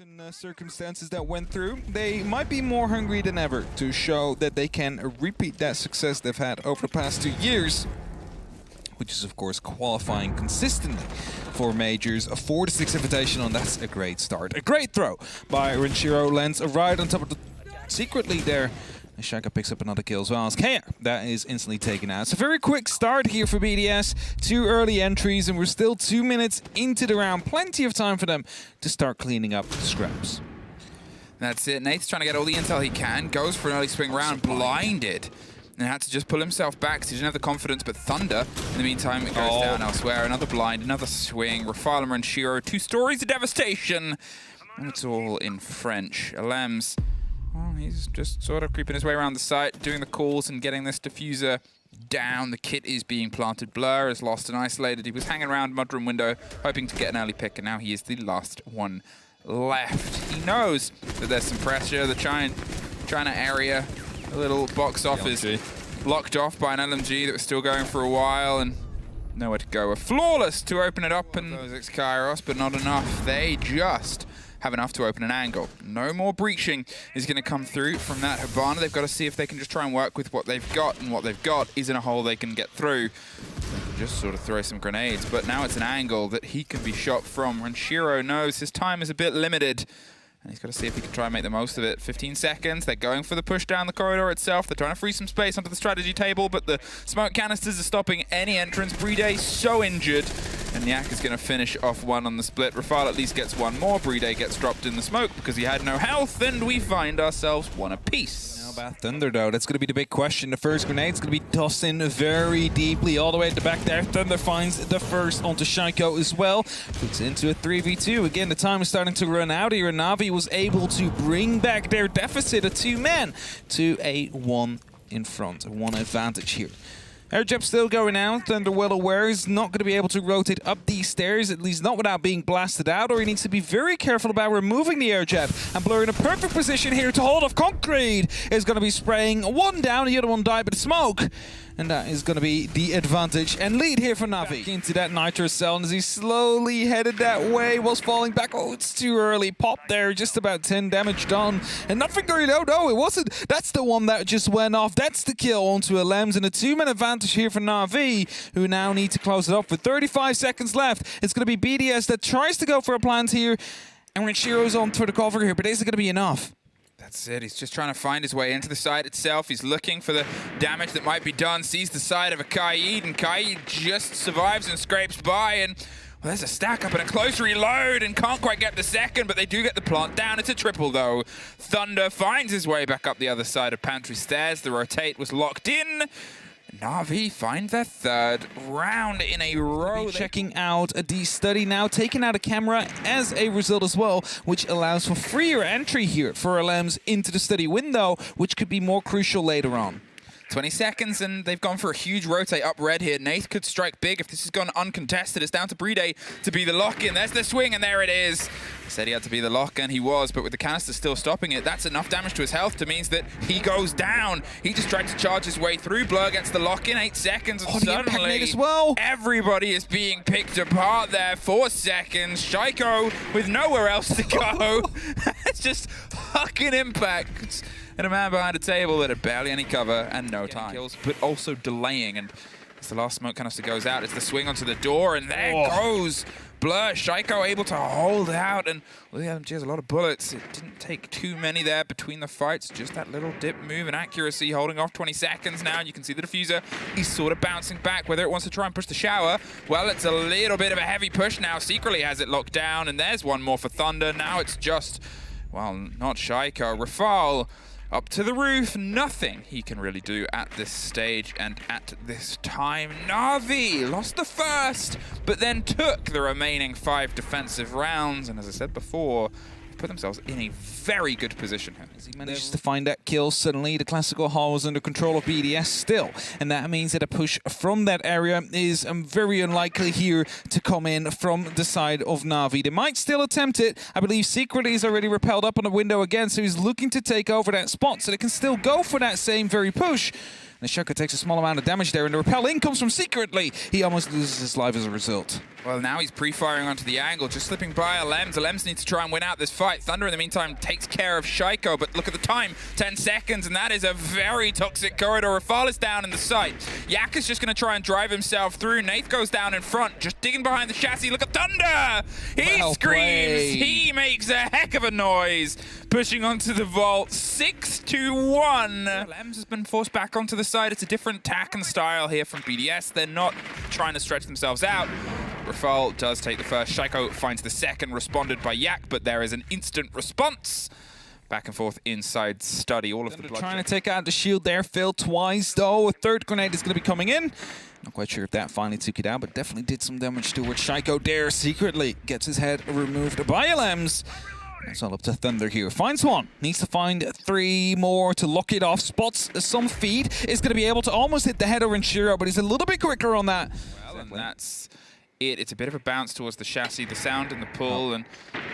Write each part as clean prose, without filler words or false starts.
certain circumstances that went through, they might be more hungry than ever to show that they can repeat that success they've had over the past 2 years, which is of course qualifying consistently for majors. A 4-6 invitation on, that's a great start. A great throw by Renshiro, lands right on top of the secretly there. And Shaka picks up another kill as well as Kea. That is instantly taken out. It's a very quick start here for BDS. 2 early entries, and we're still 2 minutes into the round. Plenty of time for them to start cleaning up the scraps. That's it. Nate's trying to get all the intel he can. Goes for an early swing round, blinded. And had to just pull himself back because he didn't have the confidence. But Thunder, in the meantime, it goes down elsewhere. Another blind, another swing. Rafale and Renshiro, 2 stories of devastation. And it's all in French. Alems, well, he's just sort of creeping his way around the site, doing the calls and getting this diffuser down. The kit is being planted. Blur is lost and isolated. He was hanging around Mudroom window, hoping to get an early pick, and now he is the last one left. He knows that there's some pressure. The China area, a little box office, blocked off by an LMG that was still going for a while, and nowhere to go. A flawless to open it up, and those Kairos, but not enough. They just have enough to open an angle. No more breaching is going to come through from that Hibana. They've got to see if they can just try and work with what they've got, and what they've got isn't a hole they can get through. They can just sort of throw some grenades, but now it's an angle that he can be shot from. Renshiro knows his time is a bit limited, and he's got to see if he can try and make the most of it. 15 seconds, they're going for the push down the corridor itself. They're trying to free some space onto the strategy table, but the smoke canisters are stopping any entrance. Playday so injured, and Yak is going to finish off one on the split. Rafale at least gets one more. Playday gets dropped in the smoke because he had no health, and we find ourselves one apiece. Now about Thunder though, that's going to be the big question. The first grenade's going to be tossed in very deeply, all the way at the back there. Thunder finds the first onto Shaiko as well. Puts into a 3v2. Again, the time is starting to run out here, and NaVi was able to bring back their deficit of 2 men to a 1 in front, a 1 advantage here. Air jab still going out. Thunder well aware he's not going to be able to rotate up these stairs, at least not without being blasted out, or he needs to be very careful about removing the air jab. And Blur in a perfect position here to hold off Concrete is going to be spraying one down, the other one died by the smoke. And that is going to be the advantage and lead here for NaVi. Into that Nitro cell, and as he slowly headed that way, was falling back. Oh, it's too early. Pop there, just about 10 damage done. And nothing going out. No, it wasn't. That's the one that just went off. That's the kill onto a Lems, and a 2-man advantage here for NaVi, who now need to close it up with 35 seconds left. It's going to be BDS that tries to go for a plant here, and Renshiro's on for the cover here, but is it going to be enough? That's it. He's just trying to find his way into the site itself. He's looking for the damage that might be done. Sees the side of a Kaid, and Kaid just survives and scrapes by. And well, there's a stack up and a close reload, and can't quite get the second, but they do get the plant down. It's a triple though. Thunder finds his way back up the other side of Pantry Stairs. The rotate was locked in. NaVi find their 3rd round in a row. Checking out the study now, taking out a camera as a result as well, which allows for freer entry here for Alems into the study window, which could be more crucial later on. 20 seconds, and they've gone for a huge rotate up red here. Nath could strike big if this has gone uncontested. It's down to Playday to be the lock-in. There's the swing, and there it is. He said he had to be the lock-in, he was, but with the canister still stopping it, that's enough damage to his health to means that he goes down. He just tried to charge his way through. Blur gets the lock-in, 8 seconds, and suddenly as well. Everybody is being picked apart there. 4 seconds. Shaiko with nowhere else to go. It's just fucking impact. And a man behind a table that had barely any cover and no time. Kills, but also delaying. And as the last smoke canister goes out, it's the swing onto the door, and there goes Blur. Shaiko able to hold out, and well, the LMG has a lot of bullets. It didn't take too many there between the fights. Just that little dip move and accuracy, holding off 20 seconds now. And you can see the diffuser, he's sort of bouncing back, whether it wants to try and push the shower. Well, it's a little bit of a heavy push now. Secretly has it locked down, and there's one more for Thunder. Now it's just, well, not Shaiko. Rafale up to the roof. Nothing he can really do at this stage and at this time. NaVi lost the first, but then took the remaining 5 defensive rounds. And as I said before, put themselves in a very good position here. As he manages to find that kill, suddenly the classical hall is under control of BDS still. And that means that a push from that area is very unlikely here to come in from the side of NaVi. They might still attempt it. I believe Secretly is already repelled up on the window again, so he's looking to take over that spot so they can still go for that same very push. And Shaco takes a small amount of damage there, and the repel in comes from Secretly. He almost loses his life as a result. Well, now he's pre-firing onto the angle, just slipping by Alems. Alems needs to try and win out this fight. Thunder, in the meantime, takes care of Shaco, but look at the time, 10 seconds, and that is a very toxic corridor. Rafal is down in the site. Yak is just going to try and drive himself through. Nath goes down in front, just digging behind the chassis. Look at Thunder! He screams! Played. He makes a heck of a noise, pushing onto the vault, 6-1. Alems has been forced back onto the side. It's a different attack and style here from BDS. They're not trying to stretch themselves out. Rafal does take the first. Shaco finds the second, responded by Yak, but there is an instant response. Back and forth inside study. All of the blood. Trying to take out the shield there. Failed twice, though. A third grenade is going to be coming in. Not quite sure if that finally took it out, but definitely did some damage towards Shaco there. Secretly gets his head removed by Alems. It's all up to Thunder here. Finds one. Needs to find 3 more to lock it off. Spots some feed. Is going to be able to almost hit the head over Shiro, but he's a little bit quicker on that. Well, and that's it. It's a bit of a bounce towards the chassis, the sound and the pull, and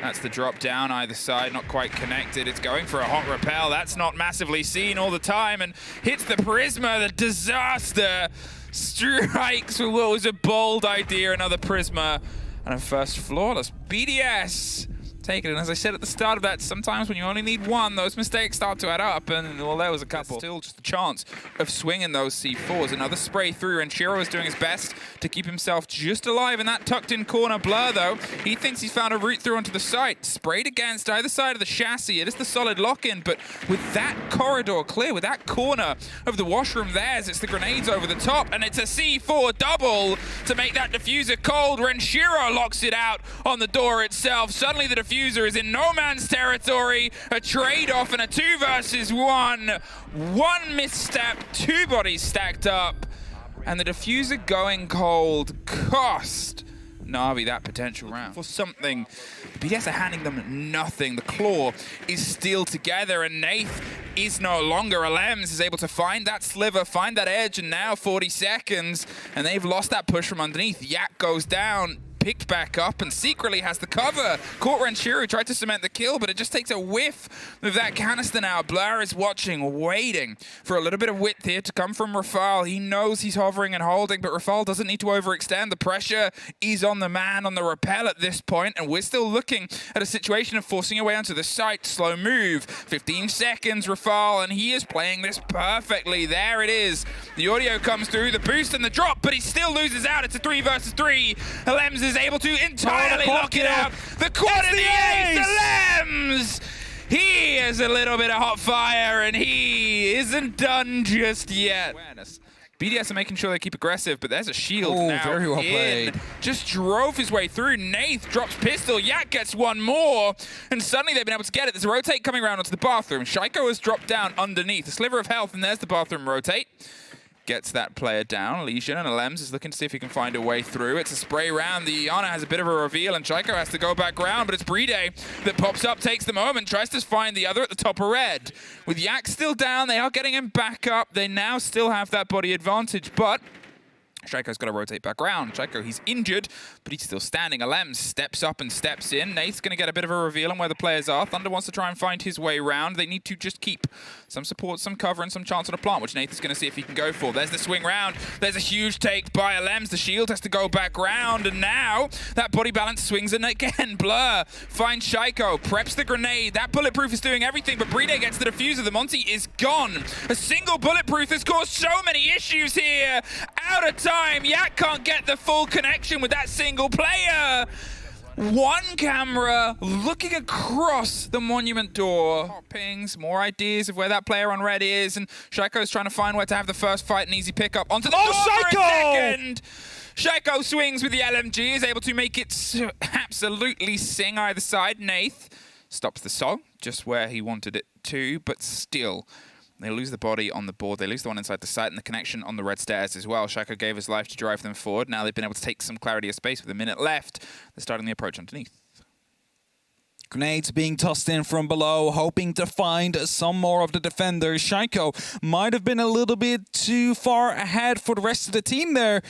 that's the drop down either side, not quite connected. It's going for a hot repel. That's not massively seen all the time, and hits the Prisma. The disaster strikes for what was a bold idea. Another Prisma and a first flawless. BDS take it. And as I said at the start of that, sometimes when you only need one, those mistakes start to add up. And well, there was a couple. Still just a chance of swinging those C4s. Another spray through, and Shiro is doing his best to keep himself just alive in that tucked in corner. Blur, though, he thinks he's found a route through onto the site. Sprayed against either side of the chassis. It is the solid lock-in, but with that corridor clear, with that corner of the washroom theirs, it's the grenades over the top, and it's a C4 double to make that diffuser cold. Renshiro locks it out on the door itself. Suddenly the diffuser is in no man's territory. A trade-off and a 2 versus 1. One misstep, 2 bodies stacked up. And the diffuser going cold cost NaVi that potential round. For something, BDS are handing them nothing. The claw is still together, and Nath is no longer. Alems is able to find that sliver, find that edge, and now 40 seconds, and they've lost that push from underneath. Yak goes down, picked back up, and secretly has the cover. Caught Renshiro, tried to cement the kill, but it just takes a whiff of that canister now. Blur is watching, waiting for a little bit of width here to come from Rafal. He knows he's hovering and holding, but Rafal doesn't need to overextend. The pressure is on the man on the rappel at this point, and we're still looking at a situation of forcing your way onto the site. Slow move, 15 seconds, Rafal, and he is playing this perfectly. There it is. The audio comes through, the boost and the drop, but he still loses out. It's a 3 versus 3. Alems is able to entirely lock it out. The quad of the ace, Alems! He is a little bit of hot fire, and he isn't done just yet. BDS are making sure they keep aggressive, but there's a shield now. Very well played. Just drove his way through. Nath drops pistol. Yak gets one more, and suddenly they've been able to get it. There's a rotate coming around onto the bathroom. Shaco has dropped down underneath. A sliver of health, and there's the bathroom rotate. Gets that player down. Legion and Alems is looking to see if he can find a way through. It's a spray round. The Iana has a bit of a reveal, and Shaco has to go back round, but it's Playday that pops up, takes the moment, tries to find the other at the top of red. With Yak still down, they are getting him back up. They now still have that body advantage, but Shaco's got to rotate back around. Shaco, he's injured, but he's still standing. Alems steps up and steps in. Nate's going to get a bit of a reveal on where the players are. Thunder wants to try and find his way around. They need to just keep some support, some cover, and some chance on a plant, which Nate is going to see if he can go for. There's the swing round. There's a huge take by Alems. The shield has to go back round, and now that body balance swings in again. Blur finds Shaco, preps the grenade. That bulletproof is doing everything, but Playday gets the diffuser. The Monty is gone. A single bulletproof has caused so many issues here. Out of time. Yak can't get the full connection with that single player. One camera looking across the monument door. Hot pings, more ideas of where that player on red is, and Shaco's trying to find where to have the first fight, an easy pickup. Onto the door for a second. Shaco swings with the LMG, is able to make it absolutely sing either side. Nath stops the song just where he wanted it to, but still. They lose the body on the board. They lose the one inside the site and the connection on the red stairs as well. Shaco gave his life to drive them forward. Now they've been able to take some clarity of space with a minute left. They're starting the approach underneath. Grenades being tossed in from below, hoping to find some more of the defenders. Shaco might have been a little bit too far ahead for the rest of the team there,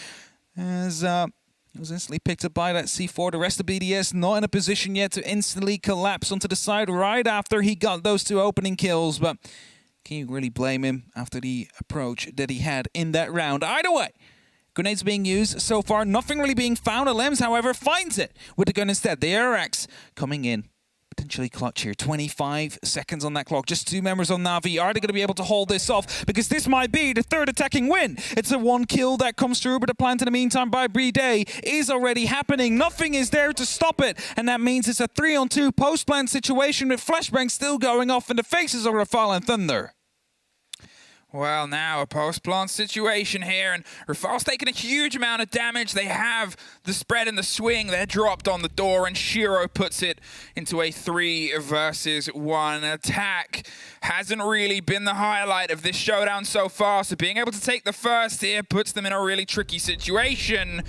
as he was instantly picked up by that C4. The rest of BDS not in a position yet to instantly collapse onto the side right after he got those 2 opening kills, but Can you really blame him after the approach that he had in that round? Either way, grenades being used so far, nothing really being found. Lems, however, finds it with the gun instead. The ARX coming in. Potentially clutch here. 25 seconds on that clock. Just 2 members on NaVi. Are they going to be able to hold this off? Because this might be the 3rd attacking win. It's a 1 kill that comes through, but the plant in the meantime by Playday is already happening. Nothing is there to stop it. And that means it's a 3-on-2 post-plant situation with flashbangs still going off in the faces of Rafale and Thunder. Well, now a post-plant situation here, and Rafale's taking a huge amount of damage. They have the spread and the swing. They're dropped on the door, and Shiro puts it into a 3 versus 1 attack. Hasn't really been the highlight of this showdown so far, so being able to take the first here puts them in a really tricky situation.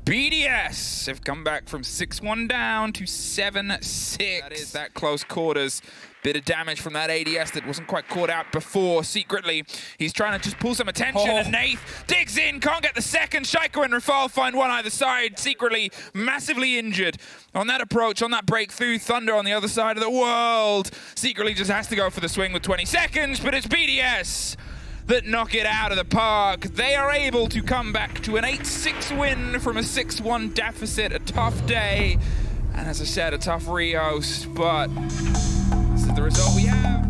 BDS have come back from 6-1 down to 7-6. That is that close quarters. Bit of damage from that ADS that wasn't quite caught out before. Secretly, he's trying to just pull some attention, and Nath digs in, can't get the second. Shaiko and Rafale find one either side. Secretly, massively injured on that approach, on that breakthrough. Thunder on the other side of the world. Secretly just has to go for the swing with 20 seconds, but it's BDS that knock it out of the park. They are able to come back to an 8-6 win from a 6-1 deficit. A tough day, and as I said, a tough rehost, but this is the result we have.